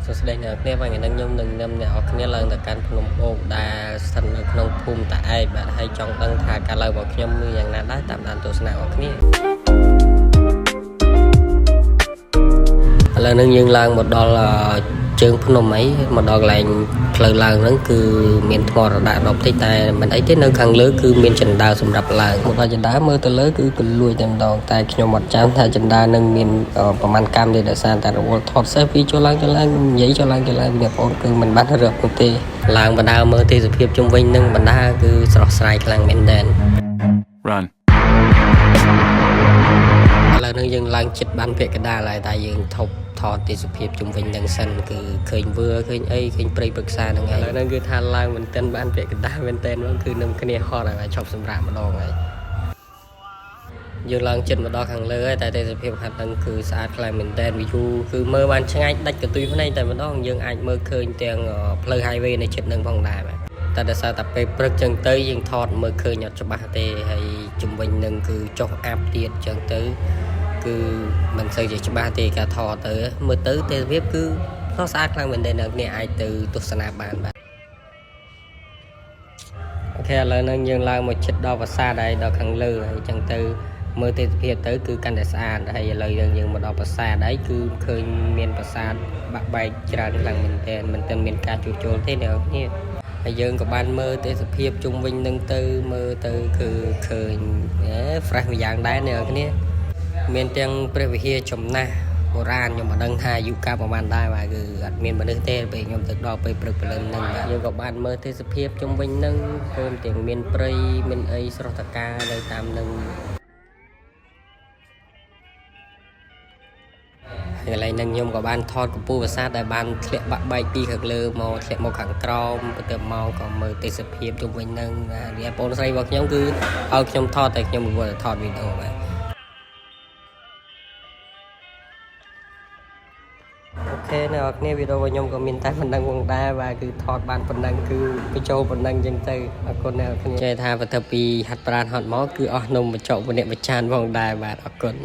សួស្តីអ្នកគ្នាបាទថ្ងៃនេះខ្ញុំនឹងនាំអ្នកគ្នាឡើងទៅកាន់ភ្នំបូកដែលស្ថិតនៅក្នុងភូមិតាឯកបាទហើយចង់ដឹងថាការឡើងរបស់ខ្ញុំមានយ៉ាងណាដែរតាមដានទស្សនារបស់គ្នាឥឡូវនេះយើងឡើងមកដល់ជើងភ្នំអីមកដល់កន្លែងផ្លូវឡើងហ្នឹងគឺមានថ្មរដាក់ដល់តិចតែមិនអីទេនៅខាងលើគឺមានចណ្ដើសម្រាប់ឡើងមកដល់ចណ្ដើមើលទៅលើគឺកលួយតែម្ដងតែខ្ញុំអត់ចាំថាចណ្ដើនឹងមានប្រមាណកម្មទេដោយសារតែរវល់ថតសេវីចូលឡើងនិយាយចូលឡើងបងប្អូនគឺមិនបានរកនោះទេឡើងបណ្ដើមើលទេសភាពជុំវិញនឹងបណ្ដើគឺស្រស់ស្រាយខ្លាំងមែនទែន Run ឥឡូវនេះយើងឡើងចិត្តបានពាក់កណ្ដាលហើយតែយើងថតទេសភាពជុំវិញនឹងសិនគឺឃើញវាឃើញអីឃើញព្រៃព្រឹក្សាហ្នឹងហើយឥឡូវនេះគឺថាឡើងមិនទាន់បានពាក់កណ្ដាលមែនទែនហ្នឹងគឺនឹងគ្នាហត់ហើយឈប់សម្រាកម្ដងហើយយើងឡើងចិត្តមកដល់ខាងលើហើយតែទេសភាពខាងហ្នឹងគឺស្អាតខ្លាំងមែនទែនវីយូគឺមើលបានឆ្ងាយដាច់កន្ទុយភ្នែកតែម្ដងយើងអាចមើលឃើញទាំងផ្លូវ highway នៅចិត្តហ្នឹងផងដែរបាទតែដោយសារតែពេលព្រឹកចឹងទៅយើងថតមើលឃើញអត់ច្បាស់ទេហើយជំវិញនឹងគឺចុះអាប់ទៀតចឹងទៅគឺមិនសូវជាច្បាស់ទេការថតទៅមើលទៅទេសភាពគឺស្អាតខ្លាំងមែនទែនអ្នកនេះអាចទៅទស្សនាបានបាទអូខេឥឡូវហ្នឹងយើងឡើងមកជិតដល់ប្រាសាទហើយដល់ខាងលើហើយចឹងទៅមើលទេសភាពទៅគឺកាន់តែស្អាតហើយឥឡូវយើងមកដល់ប្រាសាទហើយគឺឃើញមានប្រាសាទបាក់បែកច្រើនខ្លាំងមែនទែនមិនទាន់មានការជួសជុលទេអ្នកនេះហើយយើងក៏បានមើលទេសភាពជុំវិញនឹងទៅមើលទៅគឺឃើញfresh មួយយ៉ាងដែរអ្នកនេះមានទាំងព្រះវិហារចំណាស់បុរាណខ្ញុំមិនដឹងថាអាយុកាលប្រហែលដែរបាទគឺអត់មានមនុស្សទេពេលខ្ញុំទៅដល់ពេលព្រឹកព្រលឹមហ្នឹងយើងក៏បានមើលទេសភាពជុំវិញហ្នឹងព្រមទាំងមានព្រៃមានអីស្រស់តកានៅតាមនឹងហើយកន្លែងហ្នឹងខ្ញុំក៏បានថតកំពូលប្រាសាទដែលបានធ្លាក់បាក់បែកពីខាងលើមកធ្លាក់មកខាងក្រោមទៅមកក៏មើលទេសភាពជុំវិញហ្នឹងរីឯបងស្រីរបស់ខ្ញុំគឺឲ្យខ្ញុំថតតែខ្ញុំមិនថតវីដេអូបាទអូខេអ្នកនរគ្នាវីដេអូរបស់ខ្ញុំក៏មានតែប៉ុណ្្នឹងផងដែរបាទគឺថតបានប៉ុណ្្នឹងគឺបញ្ចូលប៉ុណ្្នឹងអញ្ចឹងទៅអរគុណអ្នកនរគ្នាចេះថាបន្ទាប់ពីហាត់ប្រាណហត់មកគឺអស់នំបញ្ចុកម្នាក់មួយចានផងដែរបាទអរគុណ